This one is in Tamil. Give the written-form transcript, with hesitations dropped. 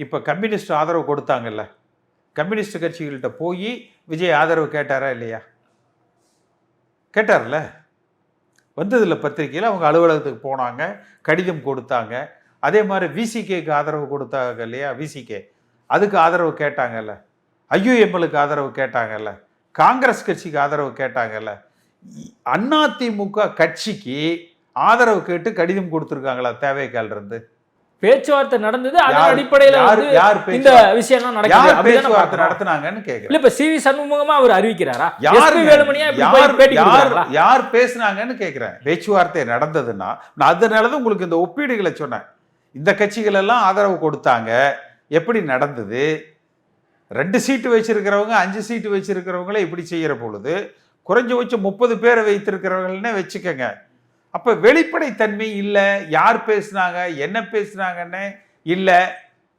இப்போ கம்யூனிஸ்ட் ஆதரவு கொடுத்தாங்கல்ல, கம்யூனிஸ்ட் கட்சிகள்கிட்ட போய் விஜய் ஆதரவு கேட்டாரா இல்லையா? கேட்டார்ல. வந்ததில்ல பத்திரிகையில், அவங்க அலுவலகத்துக்கு போனாங்க, கடிதம் கொடுத்தாங்க. அதே மாதிரி விசிகேக்கு ஆதரவு கொடுத்தாங்க இல்லையா? விசிகே அதுக்கு ஆதரவு கேட்டாங்கல்ல, ஐயுஎம்எலுக்கு ஆதரவு கேட்டாங்கல்ல, காங்கிரஸ் கட்சிக்கு ஆதரவு கேட்டாங்கல்ல. அதிமுக கட்சிக்கு ஆதரவு கேட்டு கடிதம் கொடுத்துருக்காங்களா தேவைக்கால் இருந்து? பேச்சுவார்த்தை நடந்தது. அதன் அடிப்படையில் இந்த விஷயம் பேச்சுவார்த்தை நடத்தினாங்கன்னு கேட்கிறேன். இல்ல இப்ப சி.வி. சண்முகமா அவர் அறிவிக்கிறாரா? யார் பேசினாங்கன்னு கேட்கிறேன். பேச்சுவார்த்தை நடந்ததுன்னா அதனாலதான் உங்களுக்கு இந்த ஒப்பீடுகளை சொன்னேன். இந்த கட்சிகள் எல்லாம் ஆதரவு கொடுத்தாங்க, எப்படி நடந்தது? 2 சீட்டு வச்சிருக்கிறவங்க 5 சீட்டு வச்சிருக்கிறவங்களே இப்படி செய்யற பொழுது குறைஞ்சபட்சம் 30 பேரை வைத்திருக்கிறவர்கள்னே வச்சுக்கோங்க. அப்ப வெளிப்படைத்தன்மை இல்லை, யார் பேசுனாங்க என்ன பேசுனாங்கன்னு இல்லை.